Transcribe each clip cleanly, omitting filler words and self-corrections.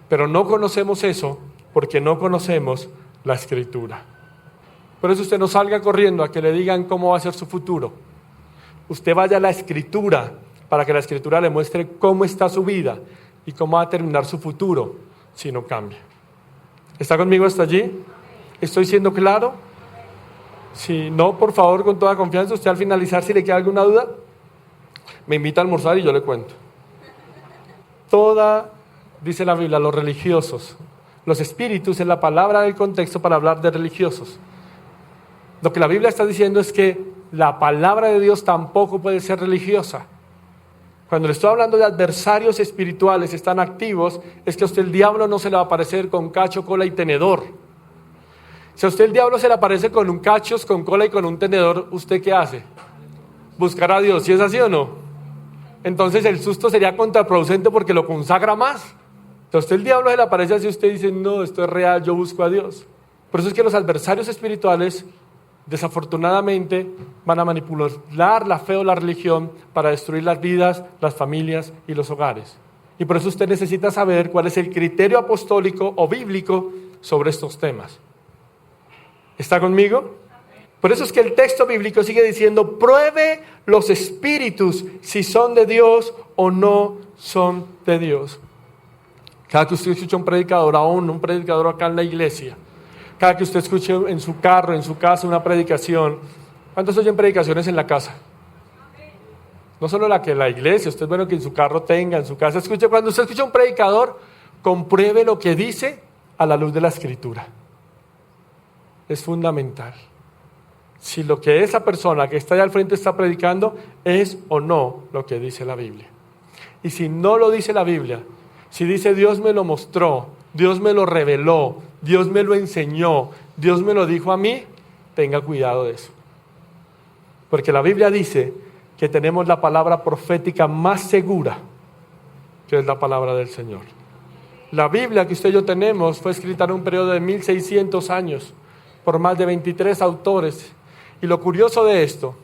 Pero no conocemos eso porque no conocemos la Escritura. Por eso usted no salga corriendo a que le digan cómo va a ser su futuro. Usted vaya a la Escritura para que la Escritura le muestre cómo está su vida y cómo va a terminar su futuro si no cambia. ¿Está conmigo hasta allí? ¿Estoy siendo claro? Si no, por favor, con toda confianza, usted al finalizar, si le queda alguna duda, me invita a almorzar y yo le cuento. Dice la Biblia, los religiosos, los espíritus es la palabra del contexto para hablar de religiosos. Lo que la Biblia está diciendo es que la palabra de Dios tampoco puede ser religiosa. Cuando le estoy hablando de adversarios espirituales están activos, es que a usted el diablo no se le va a aparecer con cacho, cola y tenedor. Si a usted el diablo se le aparece con un cachos, con cola y con un tenedor, ¿usted qué hace? Buscar a Dios, ¿sí es así o no? Entonces el susto sería contraproducente porque lo consagra más. Si a usted el diablo se le aparece así, usted dice, no, esto es real, yo busco a Dios. Por eso es que los adversarios espirituales, desafortunadamente, van a manipular la fe o la religión para destruir las vidas, las familias y los hogares. Y por eso usted necesita saber cuál es el criterio apostólico o bíblico sobre estos temas. ¿Está conmigo? Por eso es que el texto bíblico sigue diciendo, pruebe los espíritus si son de Dios o no son de Dios. Cada que usted escucha un predicador, aún un predicador acá en la iglesia, cada que usted escuche en su carro, en su casa una predicación, ¿cuántos oyen predicaciones en la casa? No solo la que la iglesia, usted es bueno que en su carro tenga, en su casa escuche. Cuando usted escucha un predicador, compruebe lo que dice a la luz de la Escritura. Es fundamental. Si lo que esa persona que está allá al frente está predicando es o no lo que dice la Biblia. Y si no lo dice la Biblia, si dice Dios me lo mostró, Dios me lo reveló, Dios me lo enseñó, Dios me lo dijo a mí, tenga cuidado de eso. Porque la Biblia dice que tenemos la palabra profética más segura, que es la palabra del Señor. La Biblia que usted y yo tenemos fue escrita en un periodo de 1600 años por más de 23 autores. Y lo curioso de esto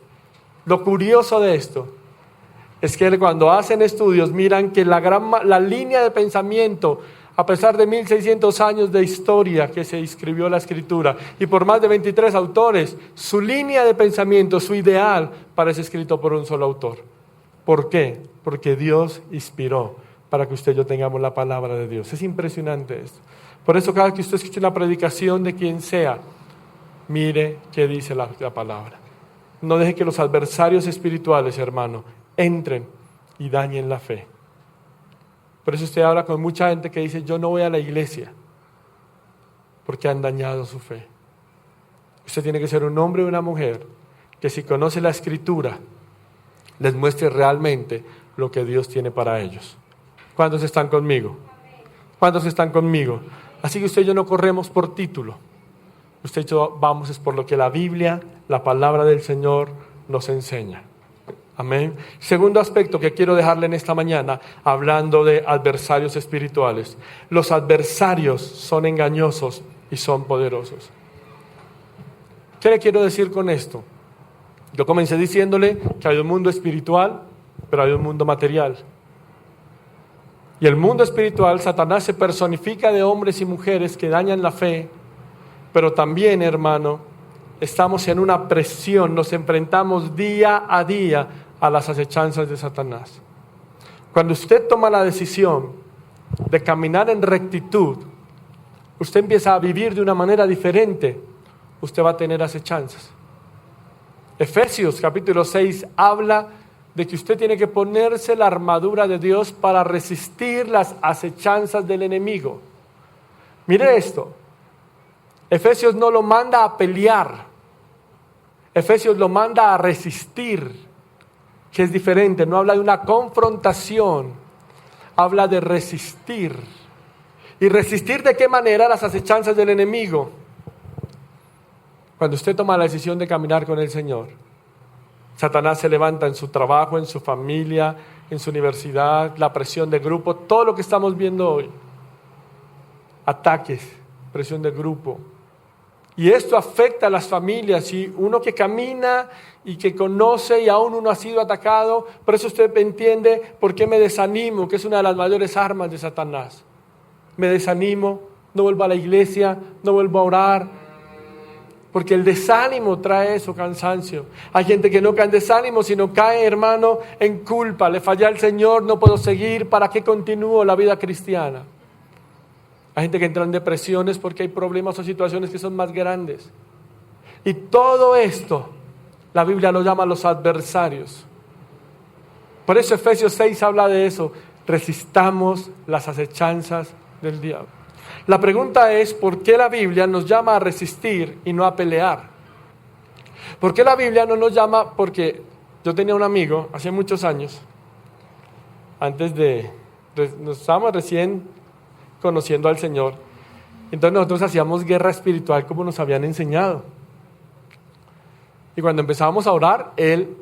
es que cuando hacen estudios miran que la línea de pensamiento, a pesar de 1600 años de historia que se escribió la Escritura y por más de 23 autores, su línea de pensamiento, su ideal, parece escrito por un solo autor. ¿Por qué? Porque Dios inspiró para que usted y yo tengamos la palabra de Dios. Es impresionante esto. Por eso cada vez que usted escuche una predicación de quien sea, mire qué dice la palabra. No deje que los adversarios espirituales, hermano, entren y dañen la fe. Por eso usted habla con mucha gente que dice, yo no voy a la iglesia, porque han dañado su fe. Usted tiene que ser un hombre o una mujer que si conoce la Escritura, les muestre realmente lo que Dios tiene para ellos. ¿Cuántos están conmigo? ¿Cuántos están conmigo? Así que usted y yo no corremos por título. Usted y yo vamos es por lo que la Biblia, la palabra del Señor, nos enseña. Amén. Segundo aspecto que quiero dejarle en esta mañana, hablando de adversarios espirituales. Los adversarios son engañosos y son poderosos. ¿Qué le quiero decir con esto? Yo comencé diciéndole que hay un mundo espiritual, pero hay un mundo material. Y el mundo espiritual, Satanás se personifica de hombres y mujeres que dañan la fe, pero también, hermano, estamos en una presión, nos enfrentamos día a día a las acechanzas de Satanás. Cuando usted toma la decisión de caminar en rectitud, usted empieza a vivir de una manera diferente, usted va a tener acechanzas. Efesios capítulo 6 habla de que usted tiene que ponerse la armadura de Dios para resistir las acechanzas del enemigo. Mire esto, Efesios no lo manda a pelear, Efesios lo manda a resistir, que es diferente, no habla de una confrontación, habla de resistir. ¿Y resistir de qué manera las acechanzas del enemigo? Cuando usted toma la decisión de caminar con el Señor, Satanás se levanta en su trabajo, en su familia, en su universidad, la presión de grupo, todo lo que estamos viendo hoy. Ataques, presión de grupo. Y esto afecta a las familias, y uno que camina y que conoce y aún uno ha sido atacado, por eso usted entiende por qué me desanimo, que es una de las mayores armas de Satanás. me desanimo, no vuelvo a la iglesia, no vuelvo a orar. Porque el desánimo trae eso, cansancio. Hay gente que no cae en desánimo, sino cae, hermano, en culpa. Le falla al Señor, no puedo seguir, ¿para qué continúo la vida cristiana? Hay gente que entra en depresiones porque hay problemas o situaciones que son más grandes. Y todo esto, la Biblia lo llama los adversarios. Por eso Efesios 6 habla de eso. Resistamos las acechanzas del diablo. La pregunta es, ¿por qué la Biblia nos llama a resistir y no a pelear? ¿Por qué la Biblia no nos llama? Porque yo tenía un amigo hace muchos años, nos estábamos recién conociendo al Señor, entonces nosotros hacíamos guerra espiritual como nos habían enseñado. Y cuando empezábamos a orar, él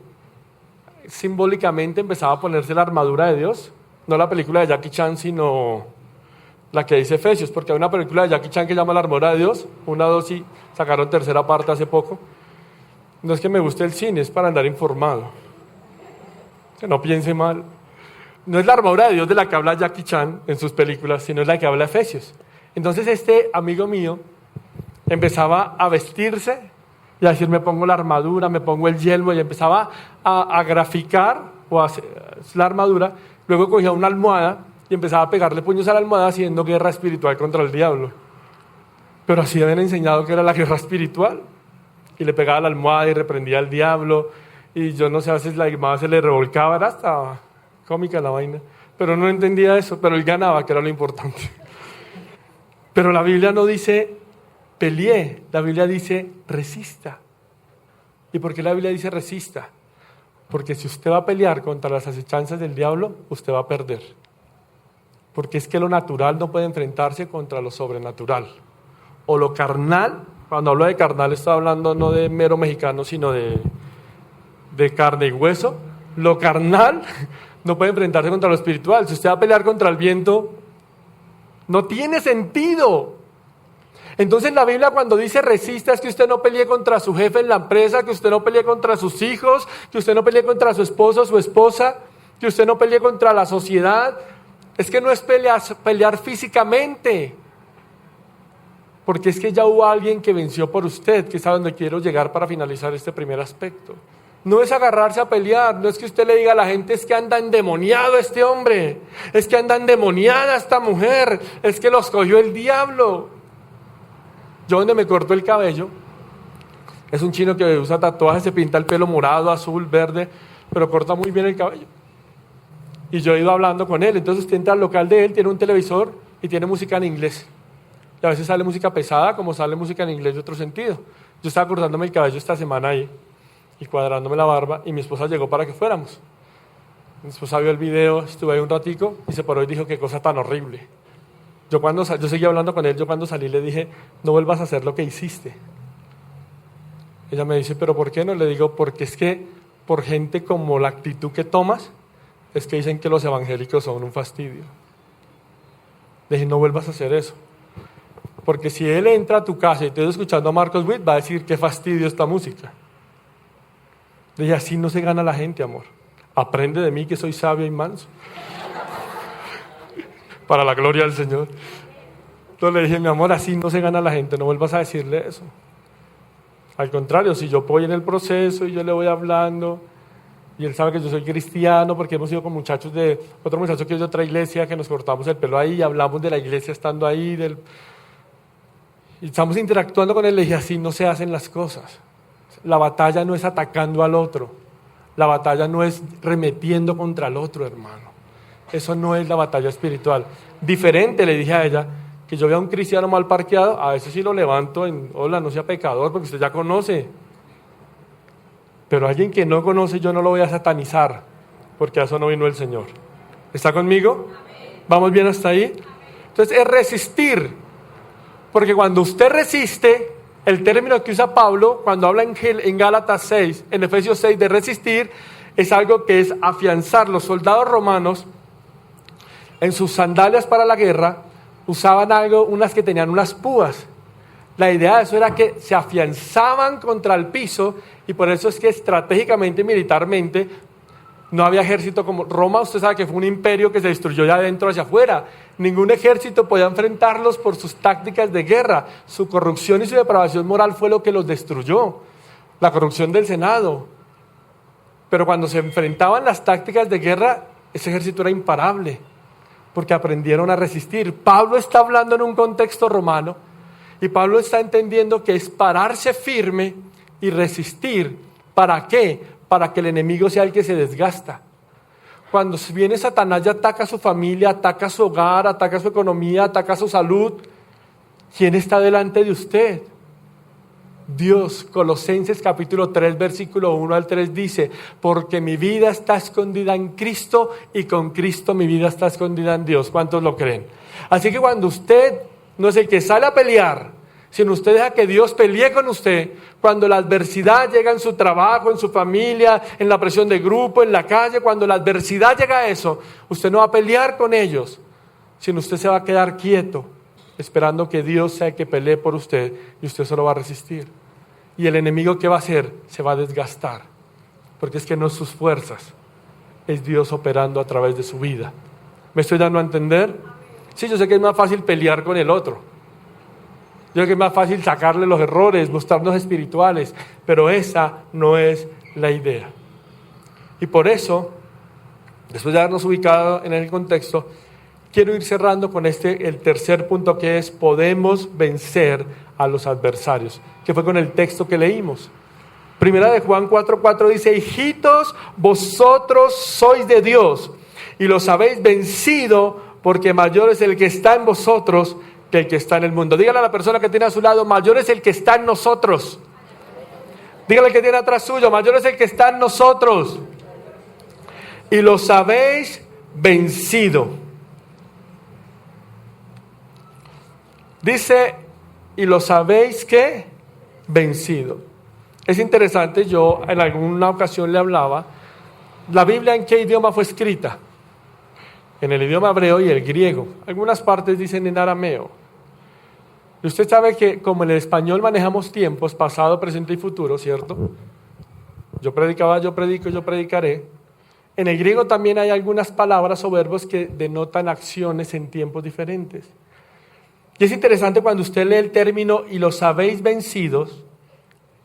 simbólicamente empezaba a ponerse la armadura de Dios, no la película de Jackie Chan, sino la que dice Efesios, porque hay una película de Jackie Chan que se llama La armadura de Dios, 1, 2 y sacaron tercera parte hace poco. No es que me guste el cine, es para andar informado, que no piense mal. No es la armadura de Dios de la que habla Jackie Chan en sus películas, sino es la que habla Efesios. Entonces este amigo mío empezaba a vestirse y a decir, me pongo la armadura, me pongo el yelmo, y empezaba a graficar o a hacer la armadura. Luego cogía una almohada y empezaba a pegarle puños a la almohada haciendo guerra espiritual contra el diablo. Pero así habían enseñado que era la guerra espiritual. Y le pegaba a la almohada y reprendía al diablo. Y yo no sé, a veces la almohada se le revolcaba, era hasta cómica la vaina. Pero no entendía eso, pero él ganaba, que era lo importante. Pero la Biblia no dice pelee, la Biblia dice resista. ¿Y por qué la Biblia dice resista? Porque si usted va a pelear contra las acechanzas del diablo, usted va a perder. Porque es que lo natural no puede enfrentarse contra lo sobrenatural. O lo carnal, cuando hablo de carnal estoy hablando no de mero mexicano, sino de carne y hueso. Lo carnal no puede enfrentarse contra lo espiritual. Si usted va a pelear contra el viento, no tiene sentido. Entonces la Biblia cuando dice resista es que usted no pelee contra su jefe en la empresa, que usted no pelee contra sus hijos, que usted no pelee contra su esposo o su esposa, que usted no pelee contra la sociedad. Es que no es pelear físicamente, porque es que ya hubo alguien que venció por usted, que es a donde quiero llegar para finalizar este primer aspecto. No es agarrarse a pelear, no es que usted le diga a la gente, es que anda endemoniado este hombre, es que anda endemoniada esta mujer, es que los cogió el diablo. Yo donde me corto el cabello, es un chino que usa tatuajes, se pinta el pelo morado, azul, verde, pero corta muy bien el cabello. Y yo he ido hablando con él, entonces usted entra al local de él, tiene un televisor y tiene música en inglés. Y a veces sale música pesada, como sale música en inglés de otro sentido. Yo estaba cortándome el cabello esta semana ahí, y cuadrándome la barba, y mi esposa llegó para que fuéramos. Mi esposa vio el video, estuve ahí un ratico, y se paró y dijo, qué cosa tan horrible. Yo seguía hablando con él, yo cuando salí le dije, no vuelvas a hacer lo que hiciste. Ella me dice, ¿pero por qué no? Le digo, porque es que por gente como la actitud que tomas, es que dicen que los evangélicos son un fastidio. Le dije, no vuelvas a hacer eso. Porque si él entra a tu casa y te está escuchando a Marcos Witt, va a decir, qué fastidio esta música. Le dije, así no se gana la gente, amor. Aprende de mí que soy sabio y manso. Para la gloria del Señor. Entonces le dije, mi amor, así no se gana la gente, no vuelvas a decirle eso. Al contrario, si yo voy en el proceso y yo le voy hablando, y él sabe que yo soy cristiano, porque hemos ido con otro muchacho que es de otra iglesia, que nos cortamos el pelo ahí y hablamos de la iglesia estando ahí, y estamos interactuando con él. Le dije, así no se hacen las cosas. La batalla no es atacando al otro, la batalla no es remetiendo contra el otro, hermano. Eso no es la batalla espiritual. Diferente, le dije a ella, que yo vea a un cristiano mal parqueado, a veces sí lo levanto en, hola, no sea pecador, porque usted ya conoce. Pero alguien que no conoce, yo no lo voy a satanizar, porque a eso no vino el Señor. ¿Está conmigo? Amén. ¿Vamos bien hasta ahí? Amén. Entonces es resistir, porque cuando usted resiste, el término que usa Pablo, cuando habla en Gálatas 6, en Efesios 6, de resistir, es algo que es afianzar. Los soldados romanos, en sus sandalias para la guerra, usaban unas que tenían unas púas. La idea de eso era que se afianzaban contra el piso, y por eso es que estratégicamente, militarmente, No había ejército como Roma, usted sabe que fue un imperio que se destruyó de adentro hacia afuera. Ningún ejército podía enfrentarlos por sus tácticas de guerra. Su corrupción y su depravación moral fue lo que los destruyó. La corrupción del Senado. Pero cuando se enfrentaban las tácticas de guerra, ese ejército era imparable, porque aprendieron a resistir. Pablo está hablando en un contexto romano, y Pablo está entendiendo que es pararse firme y resistir. ¿Para qué? Para que el enemigo sea el que se desgasta. Cuando viene Satanás y ataca a su familia, ataca a su hogar, ataca a su economía, ataca a su salud, ¿quién está delante de usted? Dios. Colosenses capítulo 3, versículo 1 al 3 dice: porque mi vida está escondida en Cristo y con Cristo mi vida está escondida en Dios. ¿Cuántos lo creen? Así que cuando usted no es el que sale a pelear, sino usted deja que Dios pelee con usted, cuando la adversidad llega en su trabajo, en su familia, en la presión de grupo, en la calle, cuando la adversidad llega a eso, usted no va a pelear con ellos, sino usted se va a quedar quieto, esperando que Dios sea el que pelee por usted, y usted solo va a resistir. Y el enemigo, ¿qué va a hacer? Se va a desgastar, porque es que no es sus fuerzas, es Dios operando a través de su vida. ¿Me estoy dando a entender? Sí, yo sé que es más fácil pelear con el otro. Yo sé que es más fácil sacarle los errores, mostrarnos espirituales, pero esa no es la idea. Y por eso, después de habernos ubicado en el contexto, quiero ir cerrando con el tercer punto, que es: podemos vencer a los adversarios, que fue con el texto que leímos. Primera de Juan 4:4 dice: hijitos, vosotros sois de Dios y los habéis vencido, porque mayor es el que está en vosotros que el que está en el mundo. Dígale a la persona que tiene a su lado: mayor es el que está en nosotros. Dígale al que tiene atrás suyo: mayor es el que está en nosotros. Y los habéis vencido. Dice: y los habéis, ¿qué? Vencido. Es interesante, yo en alguna ocasión le hablaba, ¿la Biblia en qué idioma fue escrita? En el idioma hebreo y el griego. Algunas partes dicen en arameo. Y usted sabe que como en el español manejamos tiempos, pasado, presente y futuro, ¿cierto? Yo predicaba, yo predico, yo predicaré. En el griego también hay algunas palabras o verbos que denotan acciones en tiempos diferentes. Y es interesante cuando usted lee el término "y los habéis vencidos",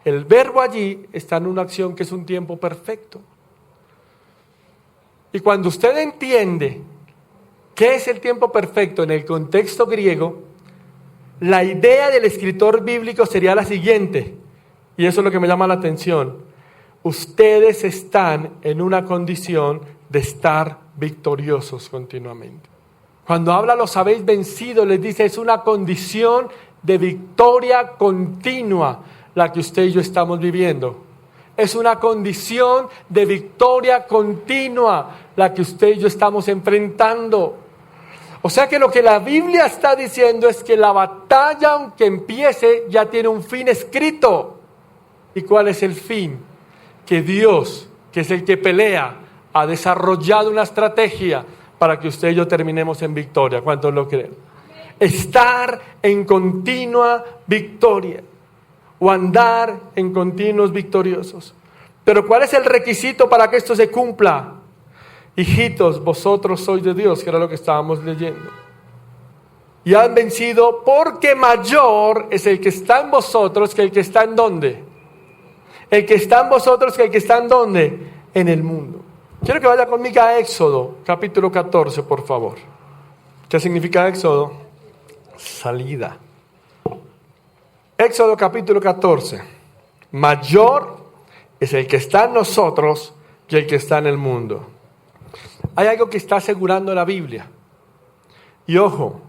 el verbo allí está en una acción que es un tiempo perfecto. Y cuando usted entiende qué es el tiempo perfecto en el contexto griego, la idea del escritor bíblico sería la siguiente, y eso es lo que me llama la atención: ustedes están en una condición de estar victoriosos continuamente. Cuando habla "los habéis vencido", les dice, es una condición de victoria continua la que usted y yo estamos viviendo. Es una condición de victoria continua la que usted y yo estamos enfrentando. O sea que lo que la Biblia está diciendo es que la batalla, aunque empiece, ya tiene un fin escrito. ¿Y cuál es el fin? Que Dios, que es el que pelea, ha desarrollado una estrategia para que usted y yo terminemos en victoria. ¿Cuántos lo creen? Estar en continua victoria, o andar en continuos victoriosos. Pero ¿cuál es el requisito para que esto se cumpla? Hijitos, vosotros sois de Dios, que era lo que estábamos leyendo. Y han vencido, porque mayor es el que está en vosotros que el que está en ¿dónde? El que está en vosotros que el que está en ¿dónde? En el mundo. Quiero que vaya conmigo a Éxodo, capítulo 14, por favor. ¿Qué significa Éxodo? Salida. Éxodo capítulo 14. Mayor es el que está en nosotros que el que está en el mundo. Hay algo que está asegurando la Biblia. Y ojo,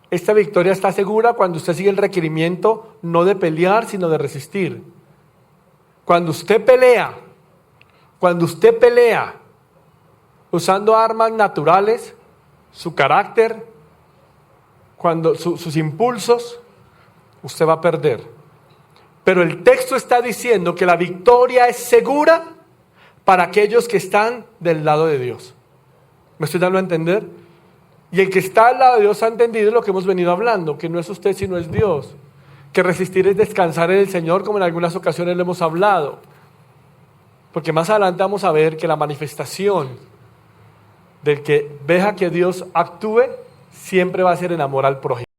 esta victoria está segura cuando usted sigue el requerimiento no de pelear, sino de resistir. Cuando usted pelea usando armas naturales, su carácter, sus impulsos, usted va a perder. Pero el texto está diciendo que la victoria es segura para aquellos que están del lado de Dios. ¿Me estoy dando a entender? Y el que está al lado de Dios ha entendido lo que hemos venido hablando, que no es usted sino es Dios. Que resistir es descansar en el Señor, como en algunas ocasiones lo hemos hablado. Porque más adelante vamos a ver que la manifestación del que deja que Dios actúe siempre va a ser en amor al prójimo.